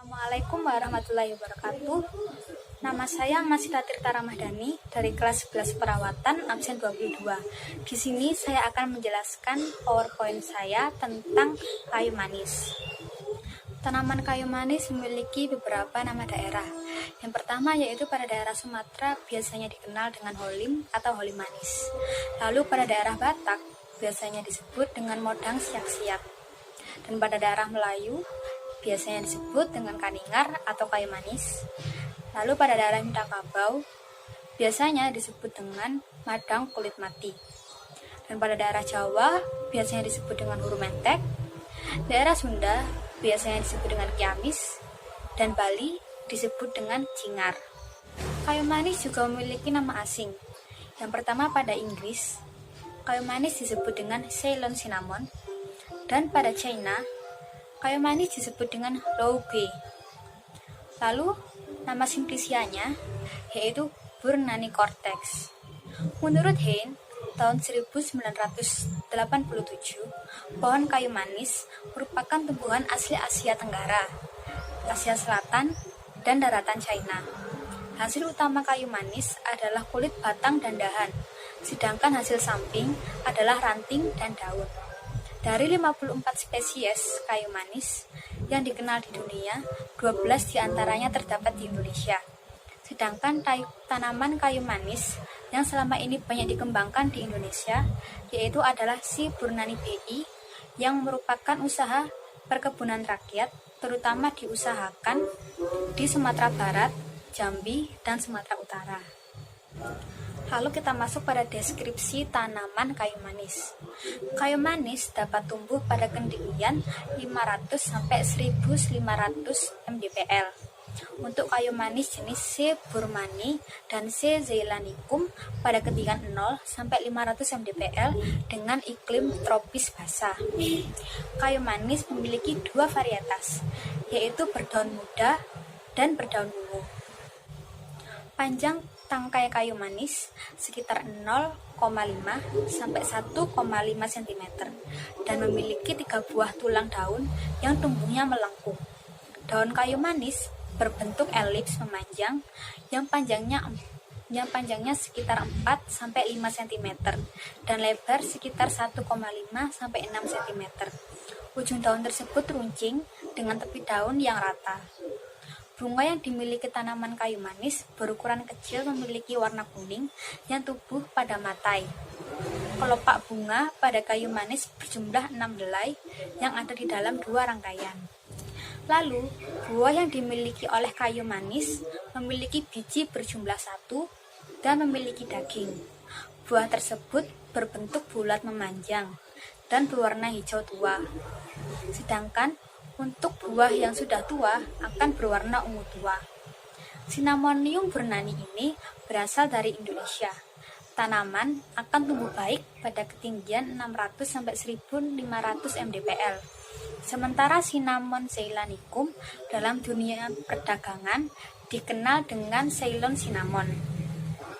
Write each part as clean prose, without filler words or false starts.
Assalamualaikum warahmatullahi wabarakatuh. Nama saya Masita Tirta Ramadhani dari kelas 11 perawatan absen 22. Di sini saya akan menjelaskan PowerPoint saya tentang kayu manis. Tanaman kayu manis memiliki beberapa nama daerah. Yang pertama yaitu pada daerah Sumatera biasanya dikenal dengan holim atau holim manis. Lalu pada daerah Batak biasanya disebut dengan modang siak-siak. Dan pada daerah Melayu biasanya disebut dengan kaningar atau kayu manis. Lalu pada daerah Minangkabau biasanya disebut dengan madang kulit mati. Dan pada daerah Jawa biasanya disebut dengan huru mentek. Daerah Sunda biasanya disebut dengan kiamis. Dan Bali disebut dengan cingar. Kayu manis juga memiliki nama asing. Yang pertama pada Inggris, kayu manis disebut dengan Ceylon cinnamon. Dan pada China, kayu manis disebut dengan Rouge. Lalu, nama simplicianya yaitu Burnani cortex. Menurut Hein, tahun 1987, pohon kayu manis merupakan tumbuhan asli Asia Tenggara, Asia Selatan, dan daratan China. Hasil utama kayu manis adalah kulit batang dan dahan, sedangkan hasil samping adalah ranting dan daun. Dari 54 spesies kayu manis yang dikenal di dunia, 12 diantaranya terdapat di Indonesia. Sedangkan tanaman kayu manis yang selama ini banyak dikembangkan di Indonesia, yaitu adalah si Burnani BI, yang merupakan usaha perkebunan rakyat, terutama diusahakan di Sumatera Barat, Jambi, dan Sumatera Utara. Lalu kita masuk pada deskripsi tanaman kayu manis. Kayu manis dapat tumbuh pada ketinggian 500 sampai 1500 mdpl. Untuk kayu manis jenis C. burmani dan C. zeylanicum pada ketinggian 0 sampai 500 mdpl dengan iklim tropis basah. Kayu manis memiliki dua varietas, yaitu berdaun muda dan berdaun ungu. Panjang tangkai kayu manis sekitar 0,5 sampai 1,5 cm dan memiliki 3 buah tulang daun yang tumbuhnya melengkung. Daun kayu manis berbentuk elips memanjang yang panjangnya sekitar 4 sampai 5 cm dan lebar sekitar 1,5 sampai 6 cm. Ujung daun tersebut runcing dengan tepi daun yang rata. Bunga yang dimiliki tanaman kayu manis berukuran kecil memiliki warna kuning yang tumbuh pada matai. Kelopak bunga pada kayu manis berjumlah 6 helai yang ada di dalam 2 rangkaian. Lalu, buah yang dimiliki oleh kayu manis memiliki biji berjumlah 1 dan memiliki daging. Buah tersebut berbentuk bulat memanjang dan berwarna hijau tua. Sedangkan untuk buah yang sudah tua akan berwarna ungu tua. Sinnamonium burnani ini berasal dari Indonesia. Tanaman akan tumbuh baik pada ketinggian 600 sampai 1500 mdpl. Sementara Cinnamon zeylanicum dalam dunia perdagangan dikenal dengan Ceylon cinnamon.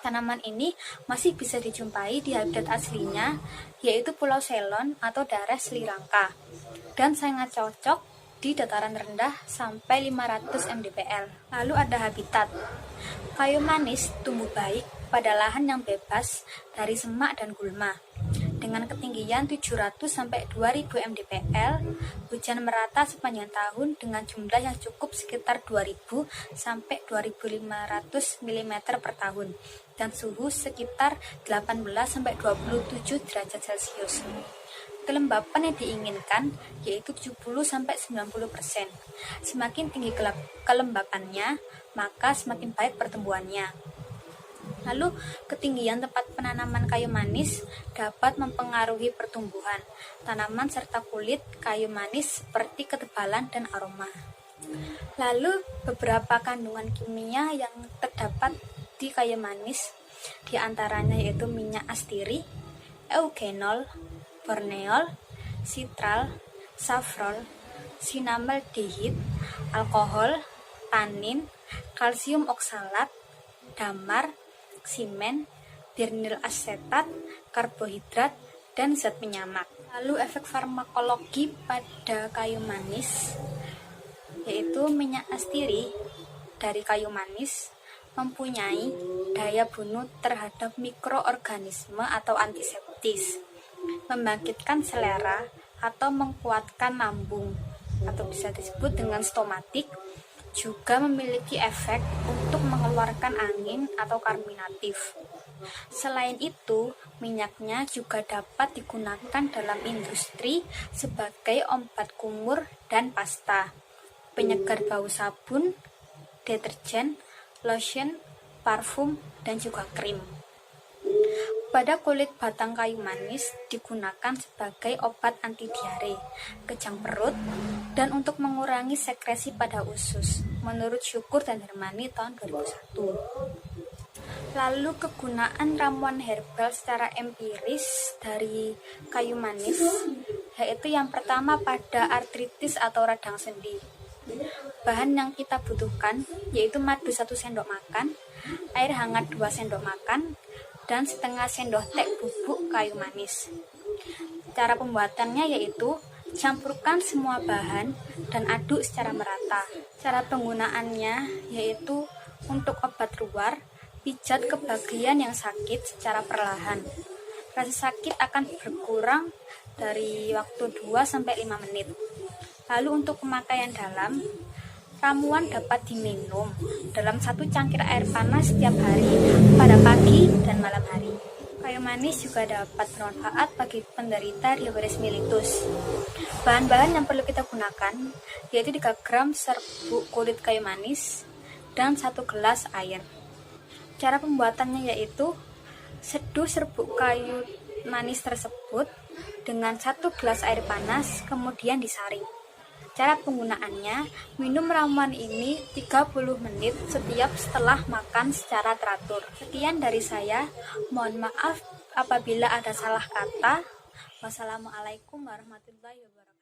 Tanaman ini masih bisa dijumpai di habitat aslinya, yaitu Pulau Ceylon atau daerah Sri Lanka, dan sangat cocok di dataran rendah sampai 500 mdpl. Lalu ada habitat. Kayu manis tumbuh baik pada lahan yang bebas dari semak dan gulma. Dengan ketinggian 700 sampai 2000 mdpl, hujan merata sepanjang tahun dengan jumlah yang cukup sekitar 2000 sampai 2500 mm per tahun dan suhu sekitar 18 sampai 27 derajat Celcius. Kelembapan yang diinginkan yaitu 70-90%. Semakin tinggi kelembapannya, maka semakin baik pertumbuhannya. Lalu, ketinggian tempat penanaman kayu manis dapat mempengaruhi pertumbuhan tanaman serta kulit kayu manis seperti ketebalan dan aroma. Lalu, beberapa kandungan kimia yang terdapat di kayu manis, di antaranya yaitu minyak astiri, eugenol, borneol, sitral, safrol, cinnamaldehyde, alkohol, tanin, kalsium oksalat, damar, simen, birnil asetat, karbohidrat, dan zat penyamak. Lalu efek farmakologi pada kayu manis. yaitu minyak astiri dari kayu manis mempunyai daya bunuh terhadap mikroorganisme atau antiseptis, membangkitkan selera atau menguatkan lambung atau bisa disebut dengan stomatik, juga memiliki efek untuk mengeluarkan angin atau karminatif. Selain itu, minyaknya juga dapat digunakan dalam industri sebagai obat kumur dan pasta, penyegar bau sabun, deterjen, lotion, parfum, dan juga krim. Pada kulit batang kayu manis digunakan sebagai obat anti diare, kejang perut, dan untuk mengurangi sekresi pada usus, menurut Syukur dan Hermani tahun 2001. Lalu kegunaan ramuan herbal secara empiris dari kayu manis, yaitu yang pertama pada artritis atau radang sendi. Bahan yang kita butuhkan yaitu madu 1 sendok makan, air hangat 2 sendok makan, dan setengah sendok teh bubuk kayu manis. Cara pembuatannya yaitu campurkan semua bahan dan aduk secara merata. Cara penggunaannya yaitu untuk obat luar, pijat ke bagian yang sakit secara perlahan. Rasa sakit akan berkurang dari waktu 2-5 menit. Lalu untuk pemakaian dalam, ramuan dapat diminum dalam 1 cangkir air panas setiap hari pada pagi dan malam hari. Kayu manis juga dapat bermanfaat bagi penderita diabetes mellitus. Bahan-bahan yang perlu kita gunakan yaitu 3 gram serbuk kulit kayu manis dan 1 gelas air. Cara pembuatannya yaitu seduh serbuk kayu manis tersebut dengan 1 gelas air panas, kemudian disaring. Cara penggunaannya, minum ramuan ini 30 menit setiap setelah makan secara teratur. Sekian dari saya, mohon maaf apabila ada salah kata. Wassalamualaikum warahmatullahi wabarakatuh.